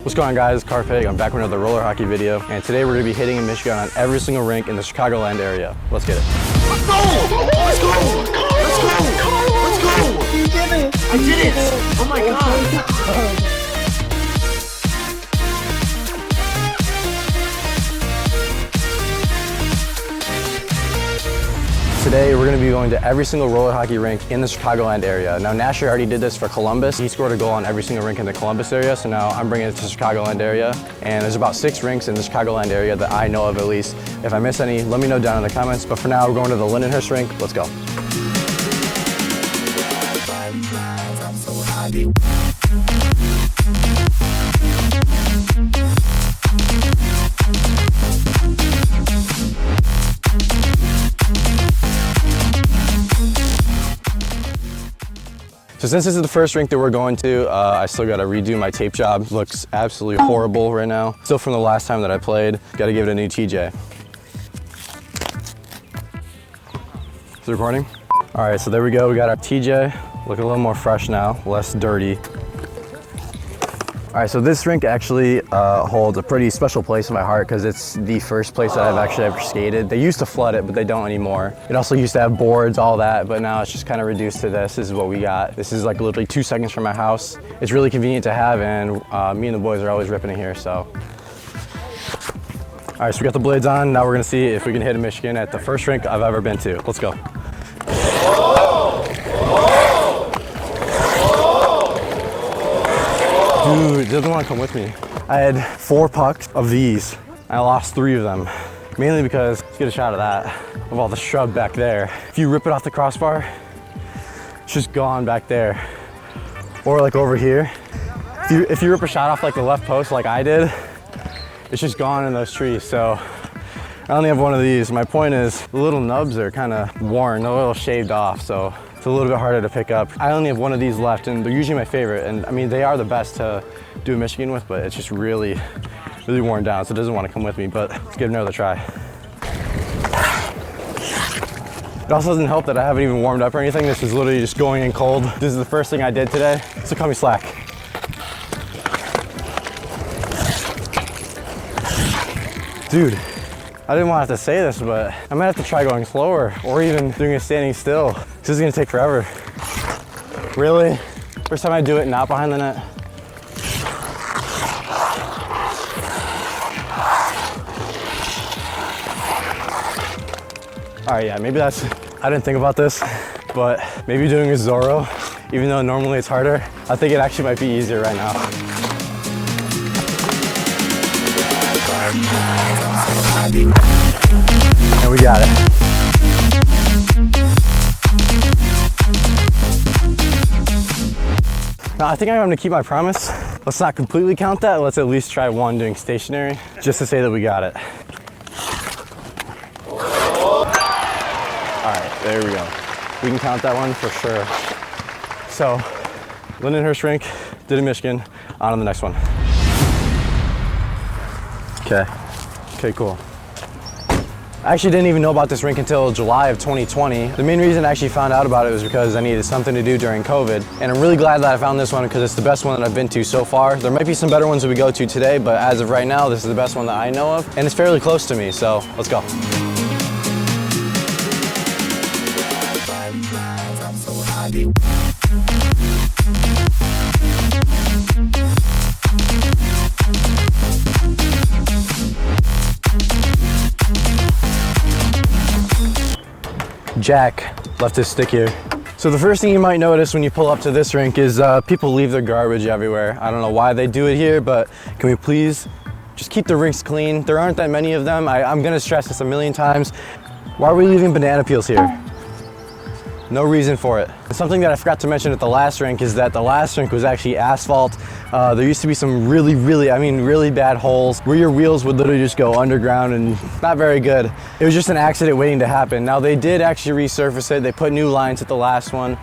What's going on, guys? Carpig. I'm back with another roller hockey video, and today we're going to be hitting in Michigan on every single rink in the Chicagoland area. Let's get it. Let's go! Let's go! Let's go! Let's go! You did it! I did it! Oh my god! Today we're going to be going to every single roller hockey rink in the Chicagoland area. Now Nasher already did this for Columbus. He scored a goal on every single rink in the Columbus area, so now I'm bringing it to the Chicagoland area. And there's about 6 rinks in the Chicagoland area that I know of at least. If I miss any, let me know down in the comments. But for now, we're going to the Lindenhurst rink. Let's go. So since this is the first rink that we're going to, I still gotta redo my tape job. Looks absolutely horrible right now. Still from the last time that I played. Gotta give it a new TJ. Is it recording? All right, so there we go. We got our TJ. Looking a little more fresh now, less dirty. All right, so this rink actually holds a pretty special place in my heart because it's the first place that I've actually ever skated. They used to flood it, but they don't anymore. It also used to have boards, all that, but now it's just kind of reduced to this. This is what we got. This is like literally 2 seconds from my house. It's really convenient to have, and me and the boys are always ripping it here, so. All right, so we got the blades on. Now we're gonna see if we can hit in Michigan at the first rink I've ever been to. Let's go. Dude, he doesn't want to come with me. I had 4 pucks of these. I lost 3 of them. Mainly because, let's get a shot of that, of all the shrub back there. If you rip it off the crossbar, it's just gone back there. Or like over here. If you rip a shot off like the left post like I did, it's just gone in those trees. So I only have one of these. My point is the little nubs are kind of worn, a little shaved off. So it's a little bit harder to pick up. I only have one of these left, and they're usually my favorite. And I mean, they are the best to do in Michigan with, but it's just really worn down, so it doesn't want to come with me, but let's give it another try. It also doesn't help that I haven't even warmed up or anything. This is literally just going in cold. This is the first thing I did today, so cut me slack. Dude, I didn't want to have to say this, but I might have to try going slower or even doing it standing still. This is gonna take forever. Really? First time I do it not behind the net. All right, yeah, maybe that's, I didn't think about this, but maybe doing a Zorro, even though normally it's harder, I think it actually might be easier right now. And we got it. Now, I think I'm gonna keep my promise. Let's not completely count that. Let's at least try one doing stationary, just to say that we got it. All right, there we go. We can count that one for sure. So, Lindenhurst rink, did in Michigan, on to the next one. Okay, cool. I actually didn't even know about this rink until July of 2020. The main reason I actually found out about it was because I needed something to do during COVID. And I'm really glad that I found this one because it's the best one that I've been to so far. There might be some better ones that we go to today, but as of right now, this is the best one that I know of. And it's fairly close to me, so let's go. Jack left his stick here. So the first thing you might notice when you pull up to this rink is people leave their garbage everywhere. I don't know why they do it here, but can we please just keep the rinks clean? There aren't that many of them. I'm gonna stress this a million times. Why are we leaving banana peels here? No reason for it. Something that I forgot to mention at the last rink is that the last rink was actually asphalt. There used to be some really bad holes where your wheels would literally just go underground, and not very good. It was just an accident waiting to happen. Now they did actually resurface it. They put new lines at the last one.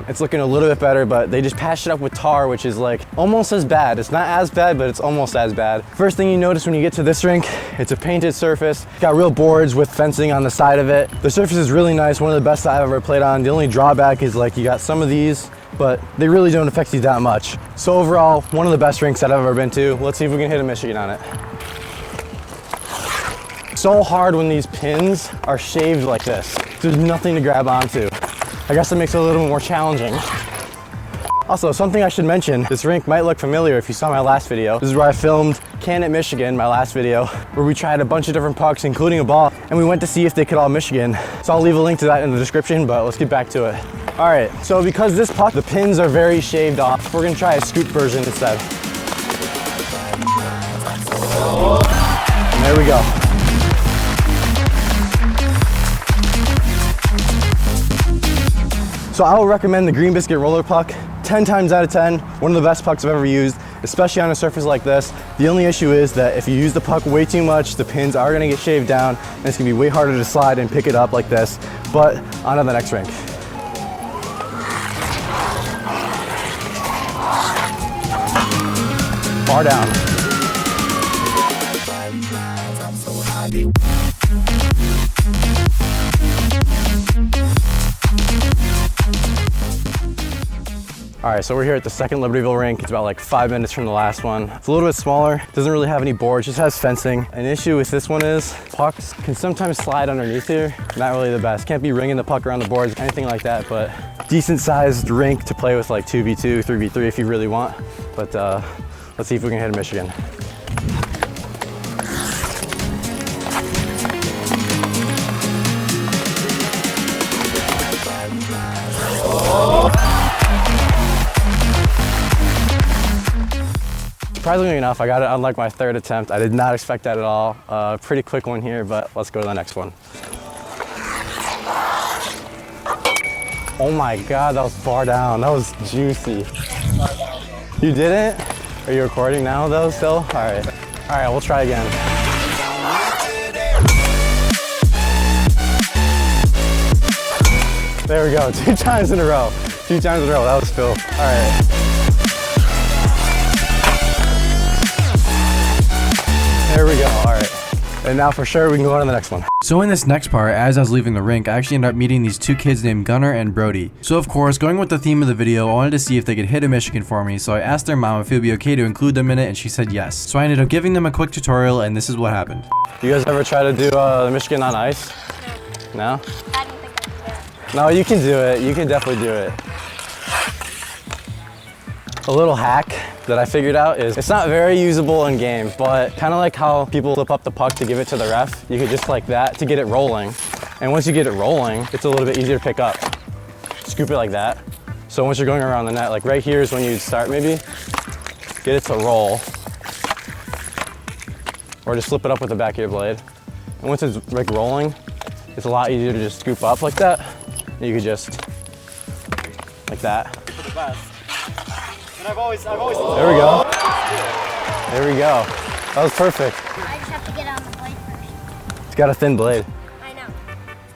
It's looking a little bit better, but they just patched it up with tar, which is like almost as bad. It's not as bad, but it's almost as bad. First thing you notice when you get to this rink, it's a painted surface. It's got real boards with fencing on the side of it. The surface is really nice, one of the best I've ever played on. The only drawback is like you got some of these but they really don't affect you that much. So overall, one of the best rinks that I've ever been to. Let's see if we can hit a Michigan on it. So hard when these pins are shaved like this. There's nothing to grab onto. I guess it makes it a little more challenging. Also, something I should mention, this rink might look familiar if you saw my last video. This is where I filmed Canlan, Michigan, my last video, where we tried a bunch of different pucks, including a ball, and we went to see if they could all Michigan. So I'll leave a link to that in the description, but let's get back to it. All right, so because this puck, the pins are very shaved off, we're gonna try a scoop version instead. And there we go. So I will recommend the Green Biscuit roller puck. 10 times out of 10, one of the best pucks I've ever used, especially on a surface like this. The only issue is that if you use the puck way too much, the pins are gonna get shaved down, and it's gonna be way harder to slide and pick it up like this. But on to the next rink. Far down. All right, so we're here at the second Libertyville rink. It's about like 5 minutes from the last one. It's a little bit smaller, doesn't really have any boards, just has fencing. An issue with this one is pucks can sometimes slide underneath here. Not really the best. Can't be ringing the puck around the boards, anything like that, but decent sized rink to play with like 2v2, 3v3 if you really want. But let's see if we can hit a Michigan. Surprisingly enough, I got it on like my third attempt. I did not expect that at all. Pretty quick one here, but let's go to the next one. Oh my God, that was far down. That was juicy. You did it? Are you recording now though still? All right, we'll try again. There we go, 2 times in a row. 2 times in a row, that was Phil. All right. There we go, all right. And now for sure we can go on to the next one. So in this next part, as I was leaving the rink, I actually ended up meeting these 2 kids named Gunnar and Brody. So of course, going with the theme of the video, I wanted to see if they could hit a Michigan for me, so I asked their mom if it would be okay to include them in it, and she said yes. So I ended up giving them a quick tutorial, and this is what happened. You guys ever try to do the Michigan on ice? No? I don't think I can do it. No, you can do it. You can definitely do it. A little hack that I figured out is it's not very usable in game, but kind of like how people flip up the puck to give it to the ref, you could just like that to get it rolling. And once you get it rolling, it's a little bit easier to pick up. Scoop it like that. So once you're going around the net, like right here is when you'd start maybe, get it to roll. Or just flip it up with the back of your blade. And once it's like rolling, it's a lot easier to just scoop up like that. And you could just, like that. For the best. And I've always. There we go. There we go. That was perfect. I just have to get on the blade first. It's got a thin blade. I know.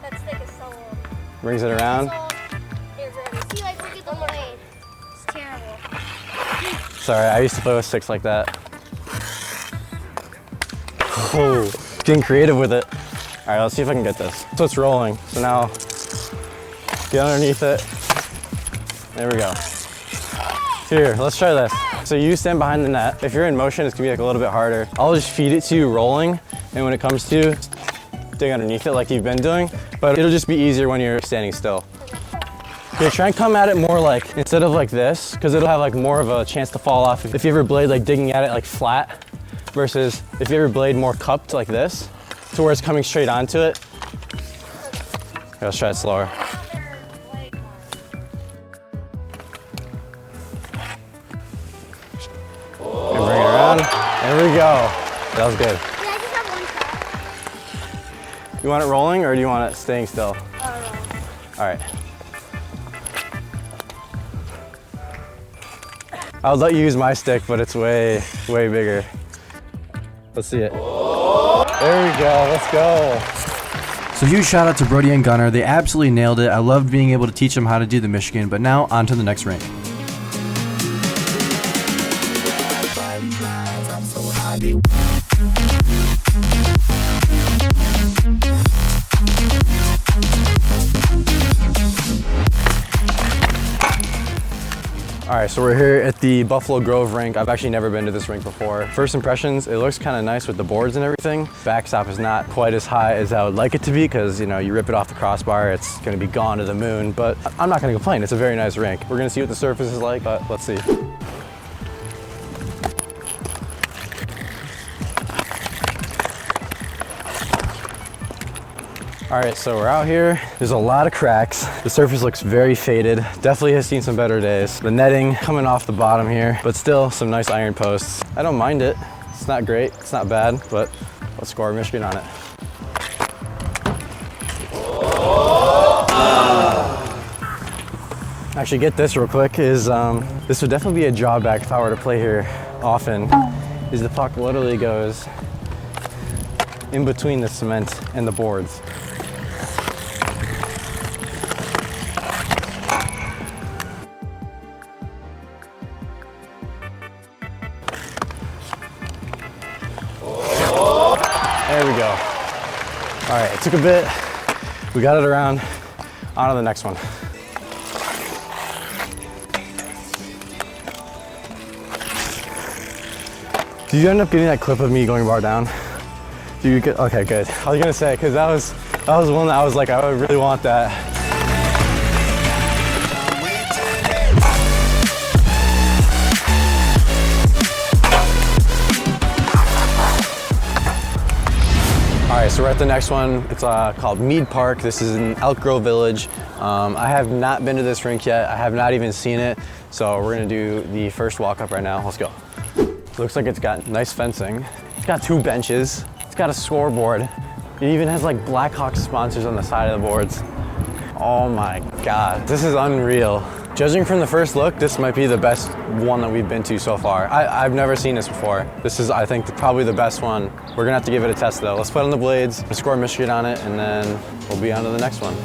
That stick is so old. Brings it around. Here, Brody. See, like, look at the blade. It's terrible. Sorry, I used to play with sticks like that. Oh, getting creative with it. All right, let's see if I can get this. So it's rolling. So now, get underneath it. There we go. Here, let's try this. So you stand behind the net. If you're in motion, it's gonna be like a little bit harder. I'll just feed it to you rolling, and when it comes to, dig underneath it like you've been doing, but it'll just be easier when you're standing still. Here, try and come at it more like, instead of like this, because it'll have like more of a chance to fall off if you ever blade like digging at it like flat, versus if you ever blade more cupped like this, to where it's coming straight onto it. Here, let's try it slower. And bring it around. There we go. That was good. Yeah, I just have one shot. You want it rolling or do you want it staying still? All right. I would let you use my stick, but it's way, way bigger. Let's see it. There we go, let's go. So huge shout out to Brody and Gunnar, they absolutely nailed it. I loved being able to teach them how to do the Michigan, but now on to the next rink. All right, so we're here at the Buffalo Grove rink. I've actually never been to this rink before. First impressions, it looks kind of nice with the boards and everything. Backstop is not quite as high as I would like it to be because, you know, you rip it off the crossbar, it's gonna be gone to the moon, but I'm not gonna complain. It's a very nice rink. We're gonna see what the surface is like, but let's see. All right, so we're out here. There's a lot of cracks. The surface looks very faded. Definitely has seen some better days. The netting coming off the bottom here, but still some nice iron posts. I don't mind it. It's not great, it's not bad, but let's score Michigan on it. Actually, get this real quick, is this would definitely be a drawback if I were to play here often, is the puck literally goes in between the cement and the boards. There we go. All right, it took a bit. We got it around. On to the next one. Did you end up getting that clip of me going bar down? Did you get, okay, good. I was gonna say, because that was one that I was like, I would really want that. All right, so we're at the next one. It's called Mead Park. This is in Elk Grove Village. I have not been to this rink yet. I have not even seen it. So we're gonna do the first walk up right now. Let's go. Looks like it's got nice fencing. It's got 2 benches. It's got a scoreboard. It even has like Blackhawks sponsors on the side of the boards. Oh my God, this is unreal. Judging from the first look, this might be the best one that we've been to so far. I've never seen this before. This is, I think, probably the best one. We're gonna have to give it a test though. Let's put on the blades, score Michigan on it, and then we'll be on to the next one.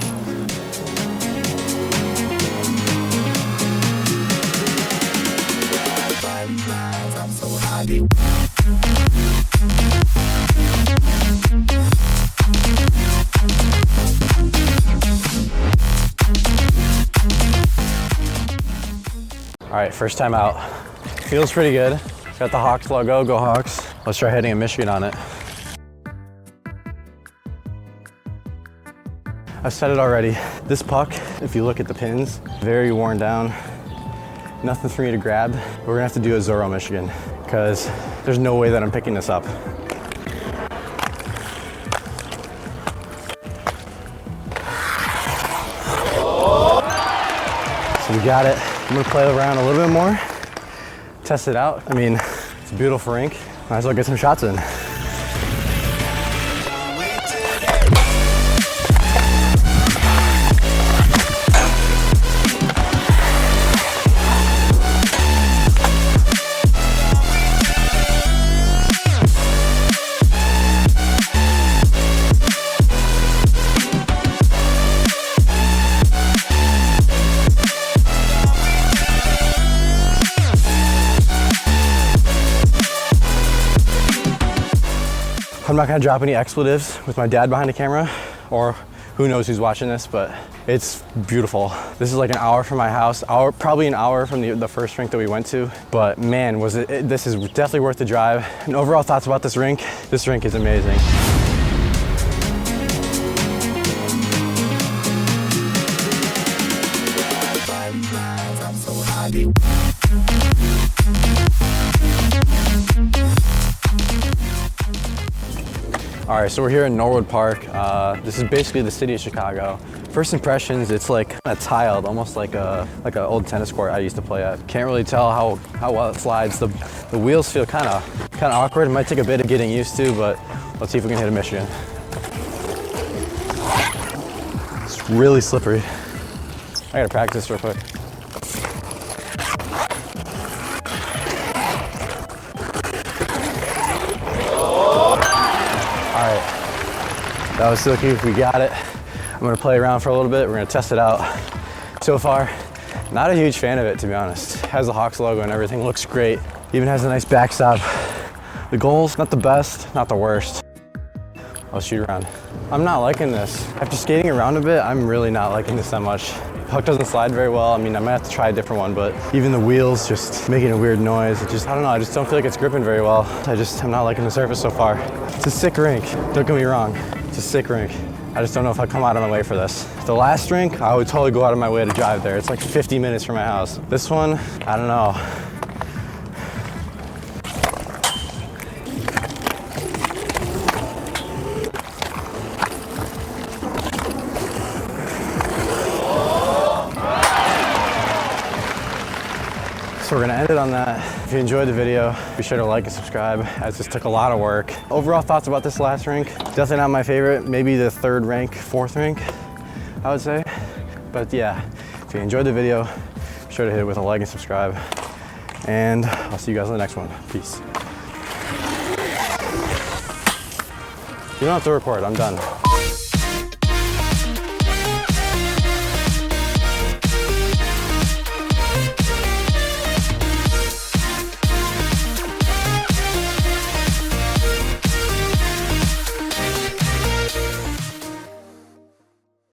All right, first time out. Feels pretty good. Got the Hawks logo, go Hawks. Let's try hitting a Michigan on it. I've said it already. This puck, if you look at the pins, very worn down. Nothing for me to grab. We're gonna have to do a Zorro Michigan because there's no way that I'm picking this up. So we got it. I'm gonna play around a little bit more, test it out. I mean, it's a beautiful rink. Might as well get some shots in. I'm not gonna drop any expletives with my dad behind the camera, or who knows who's watching this, but it's beautiful. This is like an hour from my house, probably an hour from the first rink that we went to, but man, this is definitely worth the drive. And overall thoughts about this rink is amazing. All right, so we're here in Norwood Park. This is basically the city of Chicago. First impressions, it's like kind of tiled, almost like an old tennis court I used to play at. Can't really tell how well it slides. The wheels feel kind of awkward. It might take a bit of getting used to, but let's see if we can hit a Michigan. It's really slippery. I gotta practice real quick. That was silky, we got it. I'm gonna play around for a little bit, we're gonna test it out. So far, not a huge fan of it, to be honest. It has the Hawks logo and everything, looks great. Even has a nice backstop. The goal's not the best, not the worst. I'll shoot around. I'm not liking this. After skating around a bit, I'm really not liking this that much. Puck doesn't slide very well. I mean, I might have to try a different one, but even the wheels just making a weird noise. It just, I don't know, I just don't feel like it's gripping very well. I'm not liking the surface so far. It's a sick rink, don't get me wrong. It's a sick rink. I just don't know if I'll come out of my way for this. The last rink, I would totally go out of my way to drive there. It's like 50 minutes from my house. This one, I don't know. So we're gonna end it on that. If you enjoyed the video, be sure to like and subscribe, as this took a lot of work. Overall thoughts about this last rink, definitely not my favorite. Maybe the third rink, fourth rink, I would say. But yeah, if you enjoyed the video, be sure to hit it with a like and subscribe. And I'll see you guys on the next one. Peace. You don't have to record, I'm done.